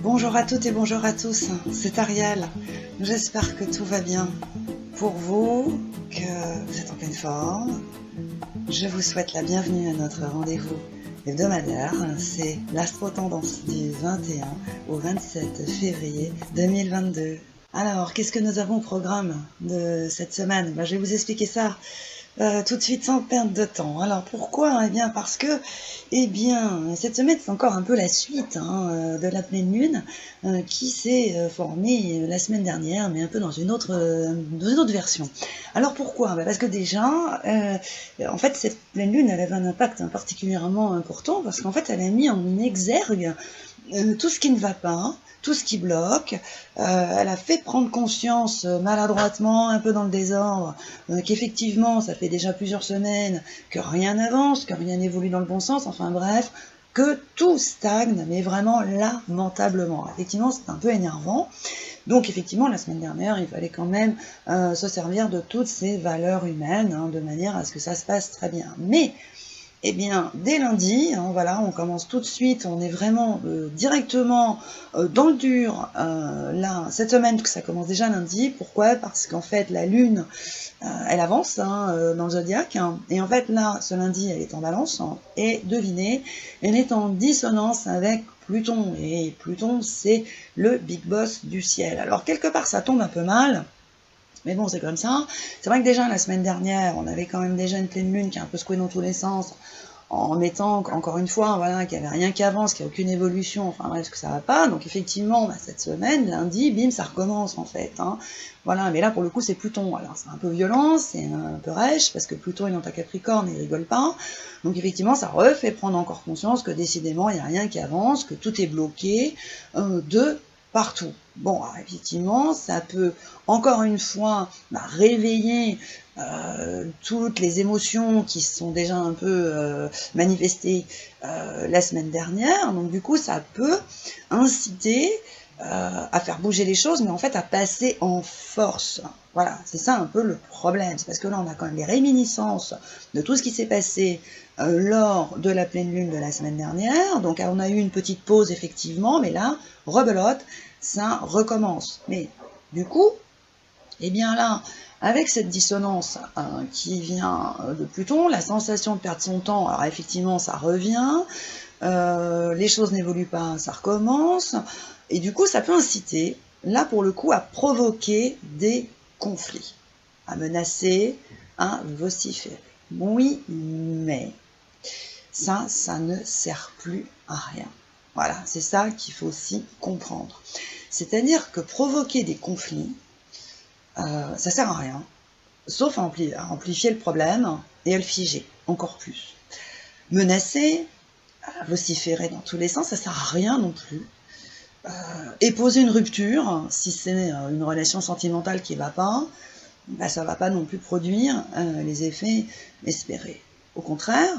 Bonjour à toutes et bonjour à tous, c'est Ariel. J'espère que tout va bien pour vous, que vous êtes en pleine forme. Je vous souhaite la bienvenue à notre rendez-vous hebdomadaire. C'est l'Astro Tendance du 21 au 27 février 2022. Alors, qu'est-ce que nous avons au programme de cette semaine? Je vais vous expliquer ça tout de suite sans perdre de temps. Alors pourquoi? Eh bien parce que cette semaine c'est encore un peu la suite de la pleine lune qui s'est formée la semaine dernière, mais un peu dans une autre version. Alors pourquoi? Parce que déjà, en fait, cette pleine lune elle avait un impact particulièrement important parce qu'en fait elle a mis en exergue tout ce qui ne va pas, tout ce qui bloque. Elle a fait prendre conscience maladroitement, un peu dans le désordre, qu'effectivement ça fait déjà plusieurs semaines que rien n'avance, que rien n'évolue dans le bon sens, enfin bref, que tout stagne, mais vraiment lamentablement. Effectivement, c'est un peu énervant. Donc effectivement, la semaine dernière, il fallait quand même se servir de toutes ces valeurs humaines, de manière à ce que ça se passe très bien. Mais dès lundi, on commence tout de suite, on est vraiment directement dans le dur. Cette semaine, que ça commence déjà lundi. Pourquoi? Parce qu'en fait, la Lune, elle avance dans le zodiaque. Et en fait, là, ce lundi, elle est en Balance. Et devinez, elle est en dissonance avec Pluton. Et Pluton, c'est le big boss du ciel. Alors, quelque part, ça tombe un peu mal. Mais bon, c'est comme ça. C'est vrai que déjà, la semaine dernière, on avait quand même déjà une pleine lune qui a un peu secoué dans tous les sens, en mettant, encore une fois, qu'il n'y avait rien qui avance, qu'il n'y a aucune évolution, enfin bref, que ça va pas. Donc effectivement, cette semaine, lundi, bim, ça recommence en fait. Voilà, mais là, pour le coup, c'est Pluton. Alors c'est un peu violent, c'est un peu rêche, parce que Pluton est dans ta Capricorne et il rigole pas. Donc effectivement, ça refait prendre encore conscience que décidément, il n'y a rien qui avance, que tout est bloqué de partout. Bon, alors, effectivement, ça peut encore une fois réveiller toutes les émotions qui se sont déjà un peu manifestées la semaine dernière. Donc du coup, ça peut inciter à faire bouger les choses, mais en fait à passer en force. Voilà, c'est ça un peu le problème. C'est parce que là, on a quand même des réminiscences de tout ce qui s'est passé lors de la pleine lune de la semaine dernière. Donc on a eu une petite pause effectivement, mais là, rebelote, ça recommence. Mais du coup, là, avec cette dissonance qui vient de Pluton, la sensation de perdre son temps, alors effectivement ça revient, les choses n'évoluent pas, ça recommence, et du coup ça peut inciter, là pour le coup, à provoquer des conflits, à menacer, à vociférer. Oui, mais ça ne sert plus à rien. Voilà, c'est ça qu'il faut aussi comprendre. C'est-à-dire que provoquer des conflits, ça sert à rien, sauf à amplifier le problème et à le figer encore plus. Menacer, vociférer dans tous les sens, ça sert à rien non plus. Et poser une rupture, si c'est une relation sentimentale qui va pas, ça va pas non plus produire les effets espérés. Au contraire,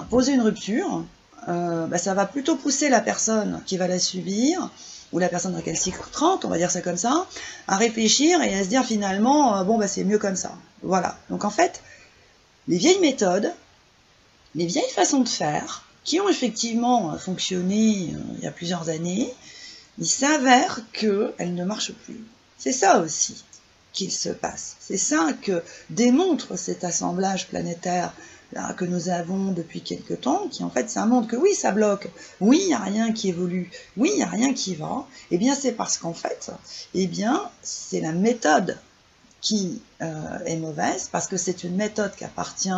poser une rupture, ça va plutôt pousser la personne qui va la subir, ou la personne récalcitrante, on va dire ça comme ça, à réfléchir et à se dire finalement, c'est mieux comme ça. Voilà. Donc en fait, les vieilles méthodes, les vieilles façons de faire, qui ont effectivement fonctionné il y a plusieurs années, il s'avère qu'elles ne marchent plus. C'est ça aussi qu'il se passe. C'est ça que démontre cet assemblage planétaire là, que nous avons depuis quelque temps, qui en fait ça montre que oui, ça bloque, oui, il n'y a rien qui évolue, oui, il n'y a rien qui va, c'est parce qu'en fait, c'est la méthode qui est mauvaise, parce que c'est une méthode qui appartient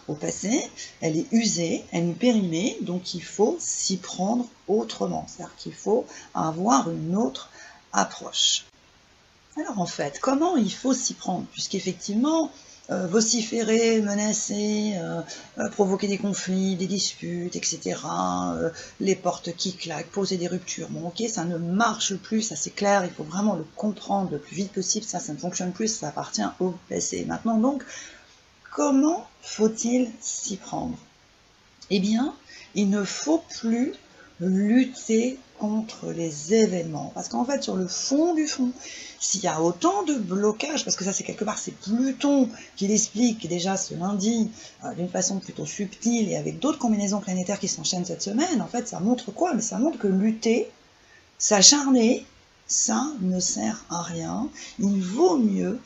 au passé, elle est usée, elle est périmée, donc il faut s'y prendre autrement, c'est-à-dire qu'il faut avoir une autre approche. Alors en fait, comment il faut s'y prendre? Puisqu'effectivement, vociférer, menacer, provoquer des conflits, des disputes, etc., les portes qui claquent, poser des ruptures. Bon, ok, ça ne marche plus, ça c'est clair, il faut vraiment le comprendre le plus vite possible, ça ne fonctionne plus, ça appartient au passé. Maintenant donc, comment faut-il s'y prendre? Il ne faut plus lutter contre les événements. Parce qu'en fait, sur le fond du fond, s'il y a autant de blocages, parce que ça c'est quelque part, c'est Pluton qui l'explique déjà ce lundi, d'une façon plutôt subtile, et avec d'autres combinaisons planétaires qui s'enchaînent cette semaine, en fait, ça montre quoi? Mais ça montre que lutter, S'acharner, ça ne sert à rien. Il vaut mieux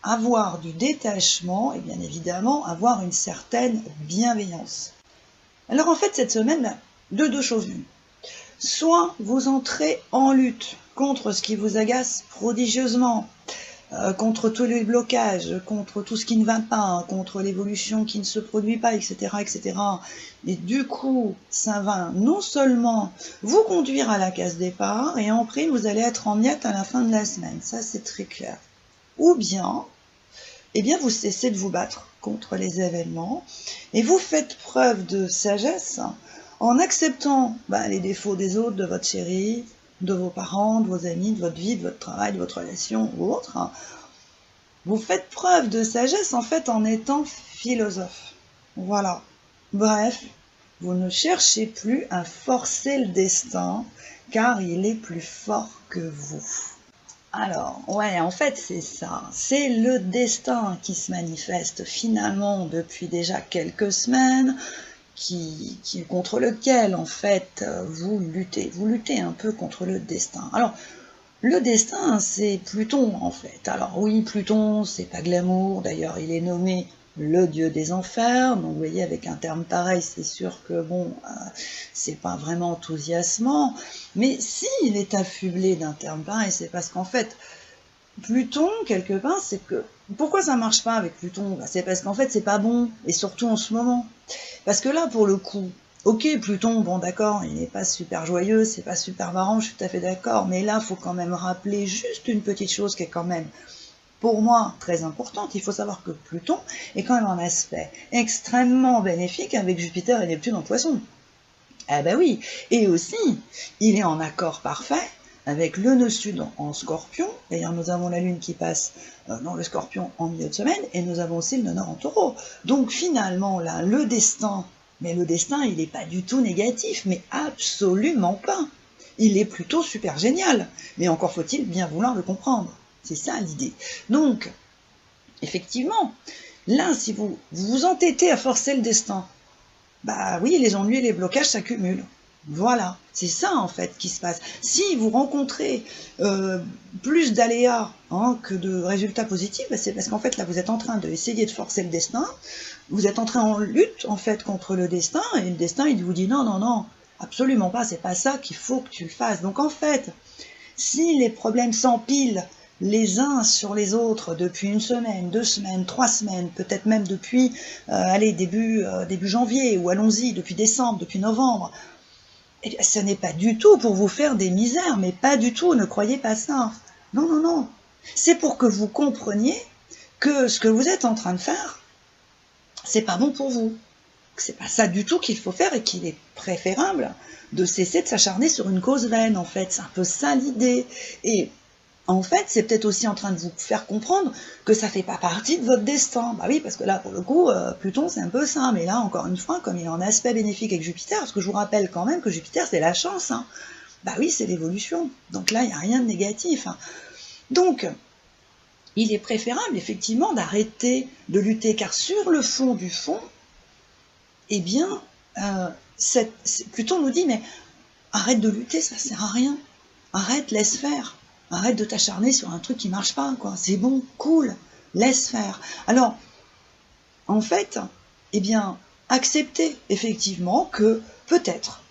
avoir du détachement et bien évidemment avoir une certaine bienveillance. Alors en fait, cette semaine, de deux choses l'une. Soit vous entrez en lutte contre ce qui vous agace prodigieusement, contre tous les blocages, contre tout ce qui ne va pas, contre l'évolution qui ne se produit pas, etc., etc. Et du coup, ça va non seulement vous conduire à la case départ, et en prime, vous allez être en miettes à la fin de la semaine. Ça, c'est très clair. Ou bien, vous cessez de vous battre contre les événements, et vous faites preuve de sagesse en acceptant les défauts des autres, de votre chéri, de vos parents, de vos amis, de votre vie, de votre travail, de votre relation ou autre. Vous faites preuve de sagesse en fait en étant philosophe. Voilà. Bref, vous ne cherchez plus à forcer le destin car il est plus fort que vous. Alors, en fait, c'est ça. C'est le destin qui se manifeste finalement depuis déjà quelques semaines, contre lequel, en fait, vous luttez. Vous luttez un peu contre le destin. Alors, le destin, c'est Pluton, en fait. Alors oui, Pluton, c'est pas glamour. D'ailleurs, il est nommé le dieu des enfers. Donc, vous voyez, avec un terme pareil, c'est sûr que, c'est pas vraiment enthousiasmant. Mais si il est affublé d'un terme pareil, c'est parce qu'en fait, Pluton, quelque part, c'est que... Pourquoi ça marche pas avec Pluton ? C'est parce qu'en fait, c'est pas bon. Et surtout en ce moment. Parce que là, pour le coup, ok, Pluton, d'accord, il n'est pas super joyeux, c'est pas super marrant, je suis tout à fait d'accord. Mais là, il faut quand même rappeler juste une petite chose qui est quand même, pour moi, très importante. Il faut savoir que Pluton est quand même un aspect extrêmement bénéfique avec Jupiter et Neptune en Poisson. Oui. Et aussi, il est en accord parfait avec le nœud sud en Scorpion. D'ailleurs, nous avons la Lune qui passe dans le Scorpion en milieu de semaine, et nous avons aussi le nœud nord en Taureau. Donc finalement, là, le destin, il n'est pas du tout négatif, mais absolument pas. Il est plutôt super génial, mais encore faut-il bien vouloir le comprendre. C'est ça l'idée. Donc, effectivement, là, si vous vous entêtez à forcer le destin, oui, les ennuis et les blocages s'accumulent. Voilà, c'est ça en fait qui se passe. Si vous rencontrez plus d'aléas que de résultats positifs, c'est parce qu'en fait là vous êtes en train d'essayer de forcer le destin, vous êtes entré en lutte en fait contre le destin, et le destin il vous dit non, absolument pas, c'est pas ça qu'il faut que tu fasses. Donc en fait, si les problèmes s'empilent les uns sur les autres depuis une semaine, 2 semaines, 3 semaines, peut-être même depuis début janvier, ou allons-y, depuis décembre, depuis novembre, ce n'est pas du tout pour vous faire des misères, mais pas du tout, ne croyez pas ça. Non. C'est pour que vous compreniez que ce que vous êtes en train de faire, c'est pas bon pour vous. C'est pas ça du tout qu'il faut faire, et qu'il est préférable de cesser de s'acharner sur une cause vaine, en fait. C'est un peu ça l'idée. Et en fait, c'est peut-être aussi en train de vous faire comprendre que ça fait pas partie de votre destin. Oui, parce que là, pour le coup, Pluton, c'est un peu ça. Mais là, encore une fois, comme il est en aspect bénéfique avec Jupiter, parce que je vous rappelle quand même que Jupiter, c'est la chance. Oui, c'est l'évolution. Donc là, il n'y a rien de négatif. Donc, il est préférable, effectivement, d'arrêter de lutter, car sur le fond du fond, Pluton nous dit, mais arrête de lutter, ça sert à rien. Arrête, laisse faire. Arrête de t'acharner sur un truc qui marche pas, quoi. C'est bon, cool, laisse faire. Alors, en fait, acceptez effectivement que peut-être,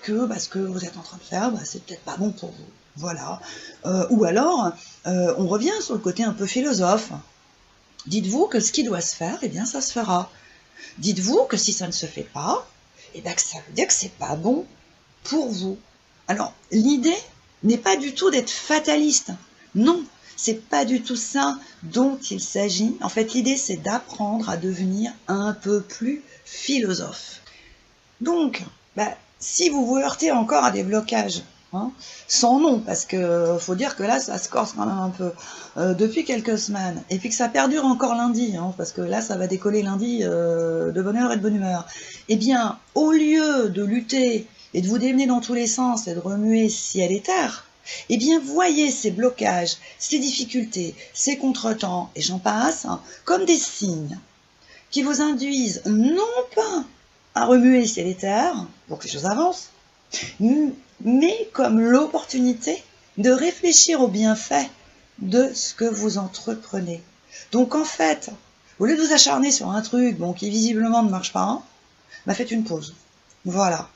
que ce que vous êtes en train de faire, c'est peut-être pas bon pour vous. Voilà. Ou alors, on revient sur le côté un peu philosophe. Dites-vous que ce qui doit se faire, ça se fera. Dites-vous que si ça ne se fait pas, que ça veut dire que c'est pas bon pour vous. Alors, l'idée n'est pas du tout d'être fataliste. Non, c'est pas du tout ça dont il s'agit. En fait, l'idée, c'est d'apprendre à devenir un peu plus philosophe. Donc, si vous vous heurtez encore à des blocages, sans nom, parce que faut dire que là, ça se corse quand même un peu, depuis quelques semaines, et puis que ça perdure encore lundi, parce que là, ça va décoller lundi de bonne heure et de bonne humeur. Au lieu de lutter et de vous démener dans tous les sens et de remuer ciel et terre, voyez ces blocages, ces difficultés, ces contretemps, et j'en passe, comme des signes qui vous induisent non pas à remuer ciel et terre pour que les choses avancent, mais comme l'opportunité de réfléchir aux bienfaits de ce que vous entreprenez. Donc en fait, au lieu de vous acharner sur un truc qui visiblement ne marche pas, faites une pause. Voilà.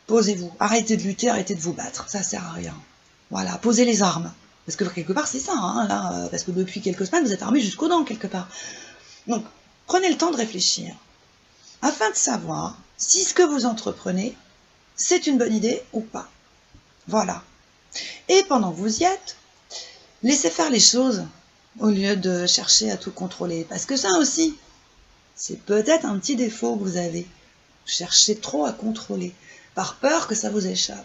Posez-vous. Arrêtez de lutter, arrêtez de vous battre. Ça sert à rien. Voilà. Posez les armes. Parce que quelque part, c'est ça, là, parce que depuis quelques semaines, vous êtes armés jusqu'aux dents, quelque part. Donc, prenez le temps de réfléchir, afin de savoir si ce que vous entreprenez, c'est une bonne idée ou pas. Voilà. Et pendant que vous y êtes, laissez faire les choses, au lieu de chercher à tout contrôler. Parce que ça aussi, c'est peut-être un petit défaut que vous avez. Cherchez trop à contrôler, par peur que ça vous échappe.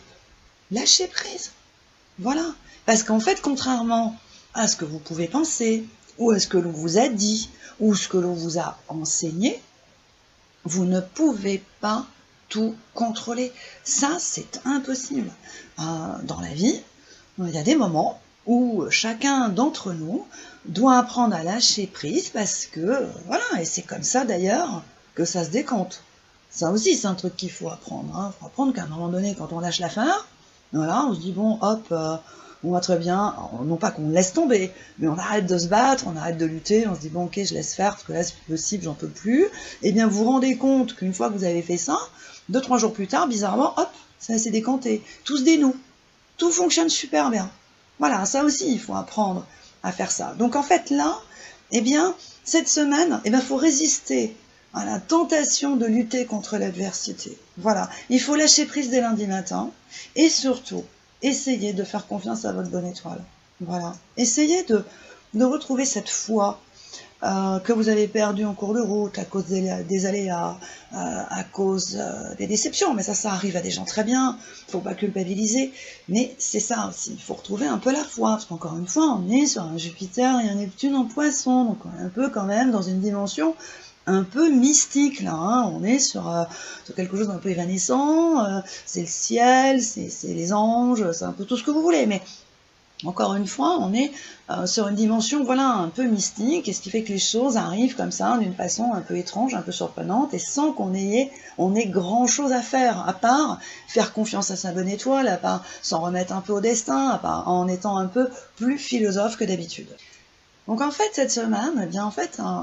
Lâchez prise. Voilà. Parce qu'en fait, contrairement à ce que vous pouvez penser, ou à ce que l'on vous a dit, ou ce que l'on vous a enseigné, vous ne pouvez pas tout contrôler. Ça, c'est impossible. Dans la vie, il y a des moments où chacun d'entre nous doit apprendre à lâcher prise parce que, voilà, et c'est comme ça d'ailleurs que ça se décompte. Ça aussi, c'est un truc qu'il faut apprendre. Il faut apprendre qu'à un moment donné, quand on lâche l'affaire, voilà, on se dit, bon, hop, on va très bien, non pas qu'on laisse tomber, mais on arrête de se battre, on arrête de lutter, on se dit, bon, ok, je laisse faire, parce que là, c'est plus possible, j'en peux plus. Et bien, vous vous rendez compte qu'une fois que vous avez fait ça, 2-3 jours plus tard, bizarrement, hop, ça s'est décanté. Tout se dénoue. Tout fonctionne super bien. Voilà, ça aussi, il faut apprendre à faire ça. Donc, en fait, là, cette semaine, faut résister à la tentation de lutter contre l'adversité. Voilà, il faut lâcher prise dès lundi matin, et surtout, essayez de faire confiance à votre bonne étoile. Voilà, essayez de retrouver cette foi que vous avez perdue en cours de route à cause des aléas, à cause des déceptions. Mais ça arrive à des gens très bien, il ne faut pas culpabiliser. Mais c'est ça aussi, il faut retrouver un peu la foi, parce qu'encore une fois, on est sur un Jupiter et un Neptune en Poisson, donc on est un peu quand même dans une dimension un peu mystique là, on est sur quelque chose d'un peu évanescent, c'est le ciel, c'est les anges, c'est un peu tout ce que vous voulez, mais encore une fois, on est sur une dimension un peu mystique, et ce qui fait que les choses arrivent comme ça, d'une façon un peu étrange, un peu surprenante, et sans qu'on ait grand chose à faire, à part faire confiance à sa bonne étoile, à part s'en remettre un peu au destin, à part en étant un peu plus philosophe que d'habitude. Donc en fait, cette semaine,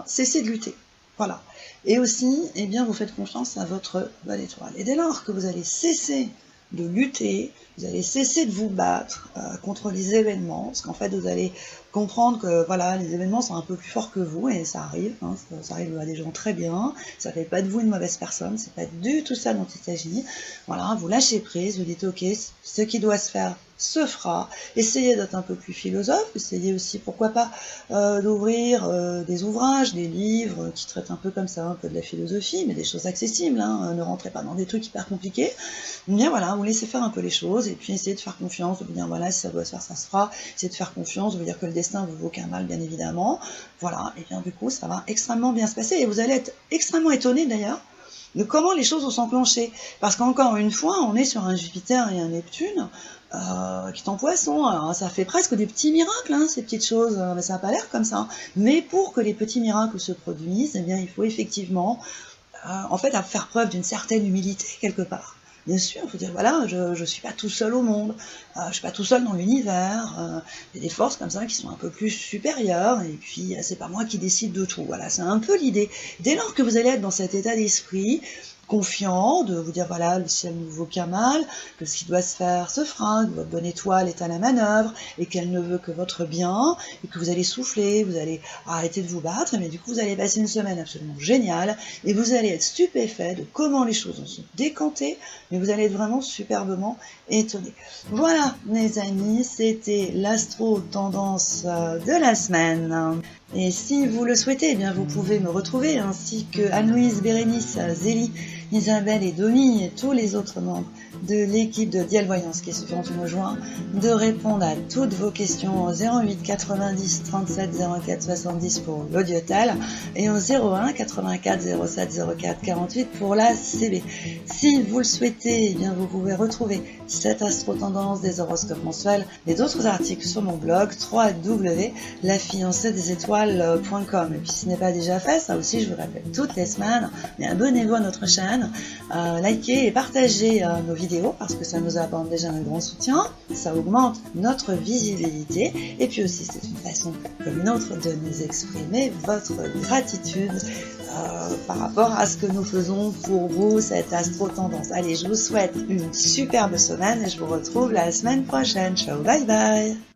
cessez de lutter. Voilà. Et aussi, vous faites confiance à votre bonne étoile. Et dès lors que vous allez cesser de lutter, vous allez cesser de vous battre contre les événements, parce qu'en fait, vous allez comprendre que les événements sont un peu plus forts que vous, et ça arrive, ça arrive à des gens très bien, ça fait pas de vous une mauvaise personne, c'est pas du tout ça dont il s'agit. Voilà, vous lâchez prise, vous dites ok, ce qui doit se faire se fera. Essayez d'être un peu plus philosophe, essayez aussi, pourquoi pas, d'ouvrir des ouvrages, des livres qui traitent un peu comme ça, un peu de la philosophie, mais des choses accessibles, ne rentrez pas dans des trucs hyper compliqués. Vous laissez faire un peu les choses, et puis essayez de faire confiance, de vous dire si ça doit se faire, ça se fera, essayez de faire confiance, de vous dire que le destin vous vaut qu'un mal, bien évidemment. Voilà, et bien du coup, ça va extrêmement bien se passer, et vous allez être extrêmement étonné d'ailleurs, de comment les choses vont s'enclencher. Parce qu'encore une fois, on est sur un Jupiter et un Neptune qui est en Poisson. Alors, ça fait presque des petits miracles, ces petites choses, mais ça n'a pas l'air comme ça. Mais pour que les petits miracles se produisent, il faut effectivement faire preuve d'une certaine humilité quelque part. Bien sûr, il faut dire, je suis pas tout seul au monde, je suis pas tout seul dans l'univers, il y a des forces comme ça qui sont un peu plus supérieures, et puis c'est pas moi qui décide de tout. Voilà, c'est un peu l'idée. Dès lors que vous allez être dans cet état d'esprit, confiant, de vous dire le ciel ne vous vaut qu'un mal, que ce qui doit se faire se fera, que votre bonne étoile est à la manœuvre, et qu'elle ne veut que votre bien, et que vous allez souffler, vous allez arrêter de vous battre, mais du coup vous allez passer une semaine absolument géniale, et vous allez être stupéfait de comment les choses vont se décanter, mais vous allez être vraiment superbement étonné. Voilà mes amis, c'était l'astro-tendance de la semaine. Et si vous le souhaitez, vous pouvez me retrouver, ainsi que Anne-Louise, Bérénice, Zélie, Isabelle et Domi, et tous les autres membres de l'équipe de Dial Voyance qui se feront une joie de répondre à toutes vos questions au 08 90 37 04 70 pour l'audiotel et au 01 84 07 04 48 pour la CB. Si vous le souhaitez, vous pouvez retrouver cette astro-tendance des horoscopes mensuels et d'autres articles sur mon blog www.lafiancéedesétoiles.com. étoiles.com. Et puis si ce n'est pas déjà fait, ça aussi je vous répète toutes les semaines, mais abonnez-vous à notre chaîne, likez et partagez nos vidéos parce que ça nous apporte déjà un grand soutien, ça augmente notre visibilité et puis aussi c'est une façon comme une autre de nous exprimer votre gratitude par rapport à ce que nous faisons pour vous, cette astro-tendance. Allez, je vous souhaite une superbe semaine et je vous retrouve la semaine prochaine. Ciao, bye bye!